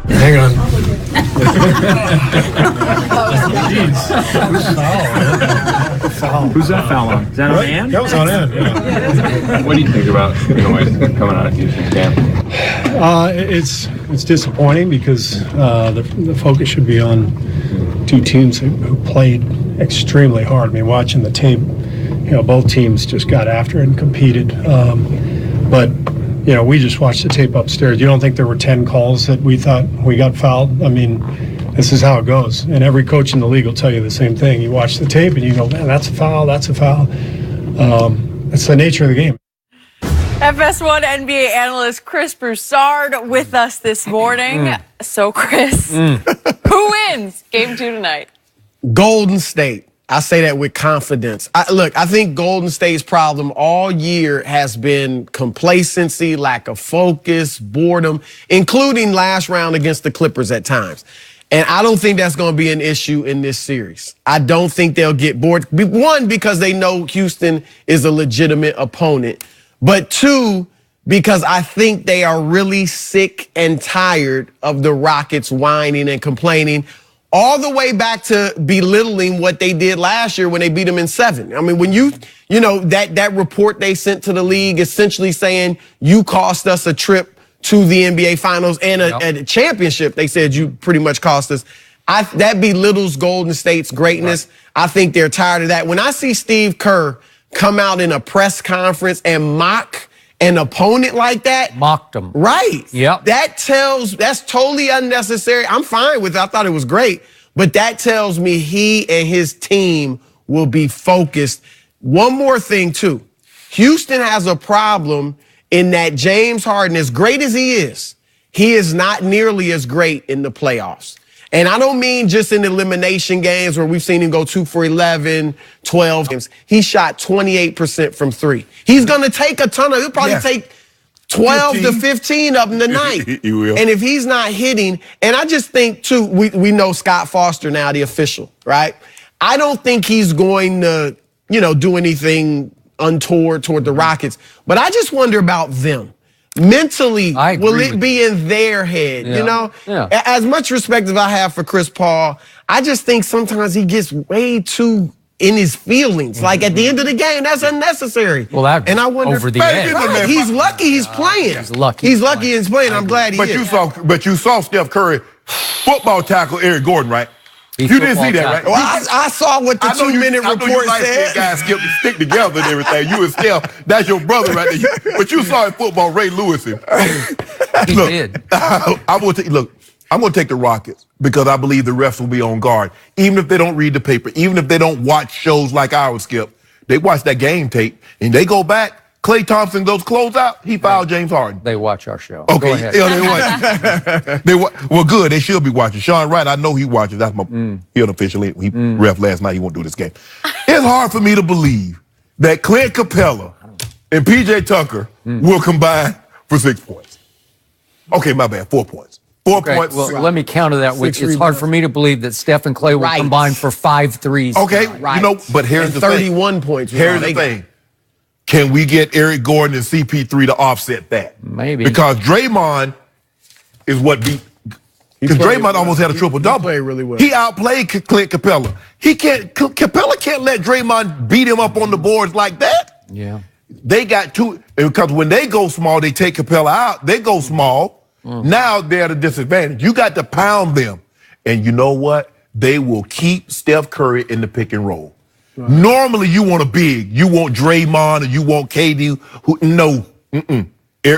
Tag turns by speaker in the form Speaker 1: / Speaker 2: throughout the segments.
Speaker 1: Hang on.
Speaker 2: Who's that foul on? Is that on Ann?
Speaker 1: That was on Ann, yeah.
Speaker 3: What do you think about the noise coming out of Houston camp?
Speaker 1: It's disappointing because the focus should be on two teams who played extremely hard. I mean, watching the tape, both teams just got after it and competed. But we just watched the tape upstairs. You don't think there were 10 calls that we thought we got fouled? I mean, this is how it goes. And every coach in the league will tell you the same thing. You watch the tape and you go, man, that's a foul, that's a foul. It's the nature of the game.
Speaker 4: FS1 NBA analyst Chris Broussard with us this morning. So, Chris, who wins Game 2 tonight?
Speaker 5: Golden State. I say that with confidence. I think Golden State's problem all year has been complacency, lack of focus, boredom, including last round against the Clippers at times. And I don't think that's going to be an issue in this series. I don't think they'll get bored. One, because they know Houston is a legitimate opponent. But two, because I think they are really sick and tired of the Rockets whining and complaining, all the way back to belittling what they did last year when they beat them in 7. I mean, when that report they sent to the league essentially saying you cost us a trip to the NBA Finals and a championship, they said you pretty much cost us. That belittles Golden State's greatness. Right. I think they're tired of that. When I see Steve Kerr come out in a press conference and mock an opponent like that.
Speaker 6: Mocked them.
Speaker 5: Right.
Speaker 6: Yep.
Speaker 5: That's totally unnecessary. I'm fine with it. I thought it was great. But that tells me he and his team will be focused. One more thing, too. Houston has a problem in that James Harden, as great as he is not nearly as great in the playoffs. And I don't mean just in elimination games where we've seen him go 2 for 11, 12 games. He shot 28% from 3. He's going to take a ton of, he'll probably take 12 to 15 of them tonight.
Speaker 7: He will.
Speaker 5: And if he's not hitting, and I just think, too, we know Scott Foster now, the official, right? I don't think he's going to, do anything untoward toward the Rockets. But I just wonder about them. Mentally, will it be in their head?
Speaker 6: Yeah.
Speaker 5: As much respect as I have for Chris Paul, I just think sometimes he gets way too in his feelings. Like at the end of the game, that's unnecessary.
Speaker 6: Well, and I wonder
Speaker 5: over the
Speaker 6: edge.
Speaker 5: Right. He's lucky he's playing.
Speaker 6: He's lucky.
Speaker 5: He's lucky he's playing. I'm glad he is.
Speaker 7: But you saw Steph Curry football tackle Eric Gordon, right? You didn't see that, right?
Speaker 5: Well, I saw what the 2-minute report said.
Speaker 7: Guys stick together and everything. You and Steph, that's your brother right there. But you saw in football, Ray Lewis.
Speaker 6: He did.
Speaker 7: I'm going to take the Rockets because I believe the refs will be on guard. Even if they don't read the paper, even if they don't watch shows like ours, Skip, they watch that game tape and they go back. Klay Thompson goes close out. He fouled James Harden.
Speaker 6: They watch our show.
Speaker 7: Okay.
Speaker 6: Go ahead.
Speaker 7: Yeah, they watch. Well, good. They should be watching. Sean Wright, I know he watches. That's my he unofficially. He ref last night. He won't do this game. It's hard for me to believe that Clint Capella and PJ Tucker will combine for 6 points. Okay, my bad. 4 points. 4 points.
Speaker 6: Well, let me counter that with it's hard for me to believe that Steph and Klay will combine for 5 threes.
Speaker 7: Okay, but here's the
Speaker 5: 31 points.
Speaker 7: Here's the thing. Can we get Eric Gordon and CP3 to offset that?
Speaker 6: Maybe.
Speaker 7: Because Draymond is what beat. Because Draymond almost had a triple-double.
Speaker 5: He played really well.
Speaker 7: He outplayed Clint Capella. Capella can't let Draymond beat him up on the boards like that.
Speaker 6: Yeah.
Speaker 7: They got two, because when they go small, they take Capella out. They go small. Now they're at a disadvantage. You got to pound them. And you know what? They will keep Steph Curry in the pick and roll. Right. Normally, you want a big. You want Draymond or you want KD.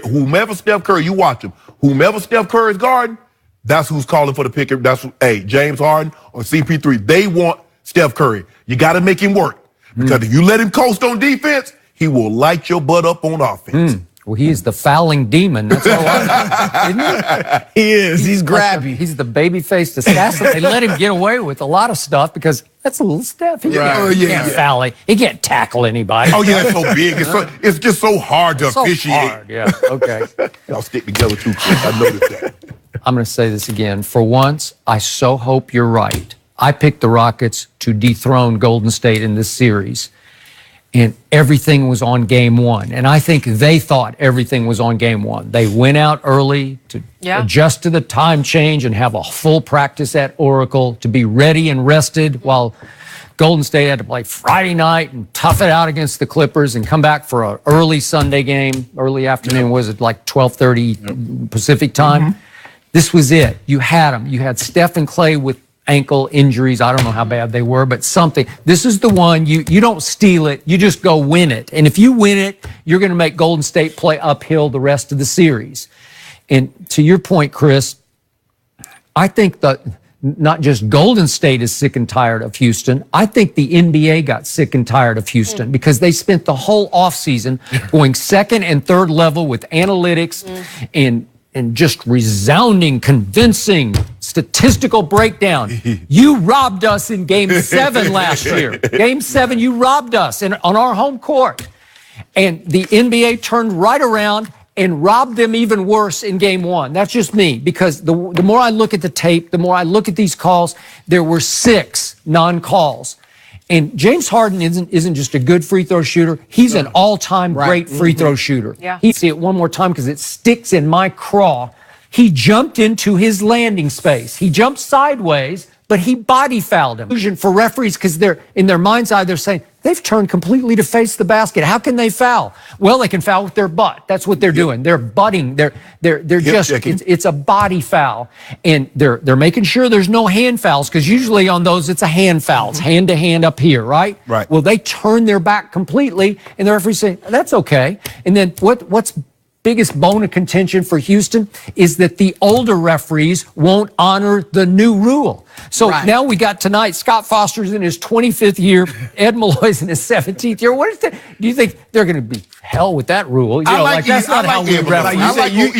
Speaker 7: Whomever Steph Curry, you watch him. Whomever Steph Curry is guarding, that's who's calling for the pick. James Harden or CP3. They want Steph Curry. You got to make him work. Because if you let him coast on defense, he will light your butt up on offense.
Speaker 6: Well, he is the fouling demon. That's all isn't he?
Speaker 5: He is. He's grabby.
Speaker 6: He's the baby-faced assassin. They let him get away with a lot of stuff because that's a little Steph. He can't foul it. He can't tackle anybody.
Speaker 7: Oh, yeah, that's so big. It's just so hard to officiate.
Speaker 6: Hard. Yeah, okay.
Speaker 7: Y'all stick together too quick. I noticed that.
Speaker 6: I'm going to say this again. For once, I so hope you're right. I picked the Rockets to dethrone Golden State in this series. And everything was on game one. And I think they thought everything was on game one. They went out early to adjust to the time change and have a full practice at Oracle to be ready and rested while Golden State had to play Friday night and tough it out against the Clippers and come back for an early Sunday game, early afternoon, was it like 12:30 Pacific time? This was it. You had them. You had Steph and Clay with ankle injuries. I don't know how bad they were, but something. This is the one, you don't steal it, you just go win it. And if you win it, you're going to make Golden State play uphill the rest of the series. And to your point, Chris, I think that not just Golden State is sick and tired of Houston. I think the NBA got sick and tired of Houston because they spent the whole offseason going second and third level with analytics and just resounding, convincing, statistical breakdown. You robbed us in Game 7 last year. Game 7, you robbed us on our home court. And the NBA turned right around and robbed them even worse in Game 1. That's just me, because the more I look at the tape, the more I look at these calls, there were 6 non-calls. And James Harden isn't just a good free throw shooter. He's an all-time great free throw shooter. Yeah. He see it one more time because it sticks in my craw. He jumped into his landing space. He jumped sideways, but he body fouled him. For referees, because they're in their mind's eye, they're saying they've turned completely to face the basket. How can they foul? Well, they can foul with their butt. That's what they're doing. They're butting. They're just it's a body foul, and they're making sure there's no hand fouls, because usually on those it's a hand foul. It's hand to hand up here, right?
Speaker 7: Right.
Speaker 6: Well, they turn their back completely, and the referee's saying that's okay. And then what's biggest bone of contention for Houston is that the older referees won't honor the new rule. So now we got tonight, Scott Foster's in his 25th year, Ed Malloy's in his 17th year. What is that? Do you think they're going to be hell with that rule? You know, that's not how we referee.
Speaker 7: I like you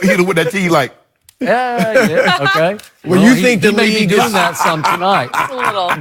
Speaker 7: either with that team like.
Speaker 6: Okay.
Speaker 5: Well, you think the
Speaker 6: may be
Speaker 5: league
Speaker 6: doing
Speaker 5: is
Speaker 6: that some tonight?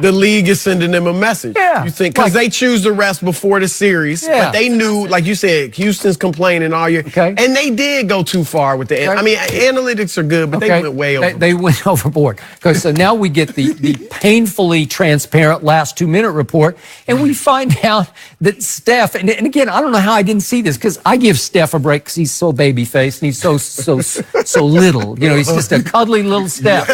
Speaker 5: the league is sending them a message?
Speaker 6: Yeah.
Speaker 5: You think because they choose the rest before the series, but they knew, like you said, Houston's complaining all year, and they did go too far with the. I mean, analytics are good, but they went way over.
Speaker 6: They went overboard, because so now we get the painfully transparent last 2-minute report, and we find out that Steph, and again, I don't know how I didn't see this, because I give Steph a break because he's so baby faced and he's so little. You know, he's just a cuddly little Steph.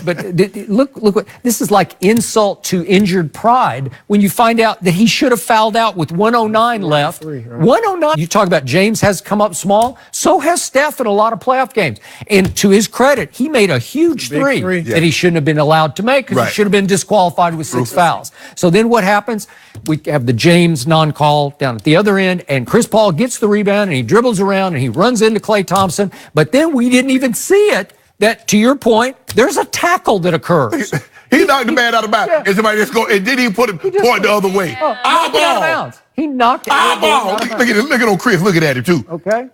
Speaker 6: But look what this is like, insult to injured pride when you find out that he should have fouled out with 109 left. 109. You talk about James has come up small. So has Steph in a lot of playoff games. And to his credit, he made a huge three that he shouldn't have been allowed to make, because he should have been disqualified with 6 fouls. So then what happens? We have the James non-call down at the other end, and Chris Paul gets the rebound and he dribbles around and he runs into Klay Thompson. But then we didn't even see it. That, to your point, there's a tackle that occurs.
Speaker 7: He knocked the man out of bounds. And somebody just go, and then he put it point the other way.
Speaker 6: Eyeball. Out of bounds. He knocked it out of bounds.
Speaker 7: Look at old Chris looking at him too.
Speaker 6: Okay.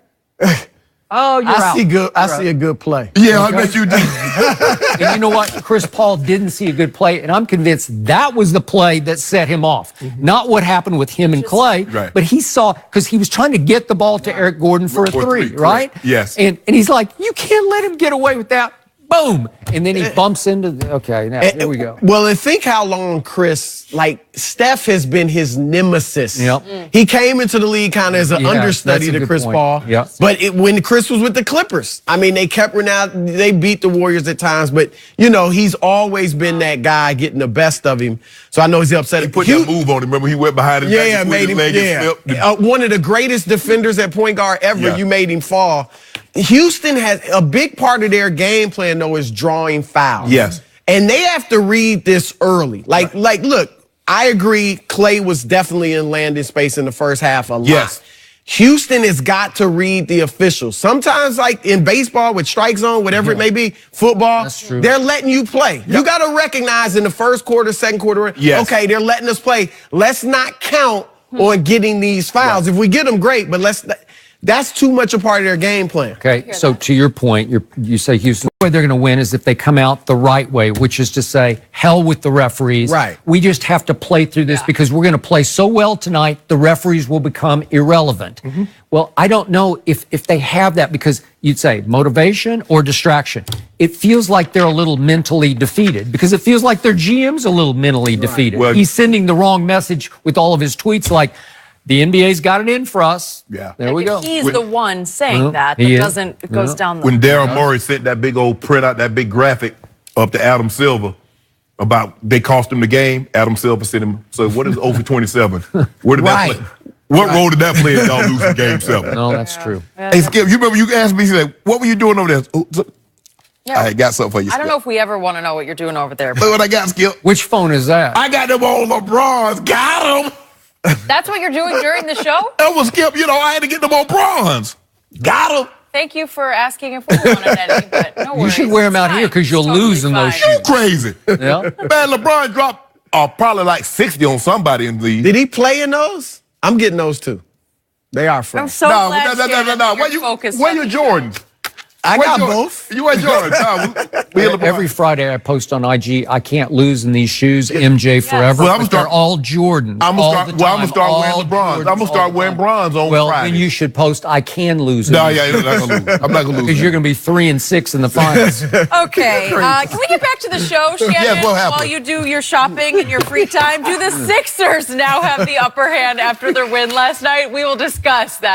Speaker 6: Oh, you're out.
Speaker 5: I see a good play.
Speaker 7: Yeah, I bet you do.
Speaker 6: And you know what? Chris Paul didn't see a good play, and I'm convinced that was the play that set him off. Not what happened with him and Clay, but he saw, because he was trying to get the ball to Eric Gordon for a three, right?
Speaker 7: Yes.
Speaker 6: And he's like, you can't let him get away with that. Boom. And then he bumps into now here we go.
Speaker 5: Well, and think how long Chris, like Steph has been his nemesis.
Speaker 6: Yep.
Speaker 5: He came into the league kind of as an understudy to Chris Paul.
Speaker 6: Yep.
Speaker 5: But when Chris was with the Clippers, I mean, they kept running they beat the Warriors at times, but you know, he's always been that guy getting the best of him. So I know he's upset.
Speaker 7: He put that move on him. Remember, he went behind his back and
Speaker 5: made him,
Speaker 7: leg and flipped.
Speaker 5: One of the greatest defenders at point guard ever. You made him fall. Houston has a big part of their game plan, though, is drawing fouls.
Speaker 7: Yes.
Speaker 5: And they have to read this early. Like, look, I agree, Clay was definitely in landing space in the first half a lot.
Speaker 7: Yes.
Speaker 5: Houston has got to read the officials. Sometimes, like in baseball with strike zone, whatever it may be, football, they're letting you play. You got to recognize in the first quarter, second quarter, okay, they're letting us play. Let's not count on getting these fouls. If we get them, great, but That's too much a part of their game plan.
Speaker 6: Okay, so to your point, you say Houston, the way they're going to win is if they come out the right way, which is to say, hell with the referees.
Speaker 5: Right.
Speaker 6: We just have to play through this because we're going to play so well tonight, the referees will become irrelevant. Well, I don't know if they have that because you'd say motivation or distraction. It feels like they're a little mentally defeated because it feels like their GM's a little mentally defeated.
Speaker 7: Well,
Speaker 6: he's sending the wrong message with all of his tweets like, the NBA's got it in for us.
Speaker 7: Yeah.
Speaker 6: There we go.
Speaker 4: He's the one saying that.
Speaker 6: he
Speaker 4: It
Speaker 6: is.
Speaker 4: goes down the.
Speaker 7: When Daryl Morey sent that big old printout, that big graphic up to Adam Silver about they cost him the game, Adam Silver sent him. So what is over 27? Where did that play? What role did that play in y'all losing game 7?
Speaker 6: No, that's true.
Speaker 7: Hey, Skip, you remember you asked me, you said, what were you doing over there?
Speaker 4: Yeah.
Speaker 7: I got something for you,
Speaker 4: I don't
Speaker 7: Skip.
Speaker 4: know if we ever want to know what you're doing over there.
Speaker 7: Look what I got, Skip.
Speaker 6: Which phone is that?
Speaker 7: I got them on LeBron's. Got them.
Speaker 4: That's what you're doing during the show?
Speaker 7: That was Skip. You know, I had to get them on bronze. Got them.
Speaker 4: Thaned you for asking if we wanted any, but no worries.
Speaker 6: You should wear them out
Speaker 4: It's
Speaker 6: here
Speaker 4: fine.
Speaker 6: because you'll
Speaker 4: It's totally
Speaker 6: lose in those
Speaker 4: fine.
Speaker 7: You crazy.
Speaker 6: Yeah.
Speaker 7: Man, LeBron dropped probably like 60 on somebody in the league.
Speaker 5: Did he play in those? I'm getting those too. They are
Speaker 4: I'm
Speaker 5: fresh.
Speaker 4: so glad Shannon,
Speaker 7: No.
Speaker 4: you're focused
Speaker 7: Where
Speaker 4: on
Speaker 7: you
Speaker 4: these
Speaker 7: Jordans?
Speaker 5: I
Speaker 7: Where
Speaker 5: got
Speaker 7: Jordan?
Speaker 5: both.
Speaker 7: You wear Jordans. Me and LeBron.
Speaker 6: Every Friday I post on IG, I can't lose in these shoes, MJ forever.
Speaker 7: Well, I'm
Speaker 6: but they're all Jordans.
Speaker 7: I'm
Speaker 6: all
Speaker 7: gonna
Speaker 6: the
Speaker 7: start. Well, I'm
Speaker 6: time,
Speaker 7: gonna start wearing
Speaker 6: all
Speaker 7: LeBrons. I'm
Speaker 6: Jordans
Speaker 7: gonna
Speaker 6: all
Speaker 7: start
Speaker 6: the
Speaker 7: wearing
Speaker 6: time.
Speaker 7: bronze on
Speaker 6: Well,
Speaker 7: Friday.
Speaker 6: then you should post, I can lose. in
Speaker 7: No,
Speaker 6: these
Speaker 7: yeah, I'm not gonna lose. I'm not gonna lose.
Speaker 6: because you're going to be 3-6 in the finals.
Speaker 4: Okay, can we get back to the show, Shannon?
Speaker 7: Yes, what happened?
Speaker 4: While you do your shopping in your free time, do the Sixers now have the upper hand after their win last night? We will discuss that.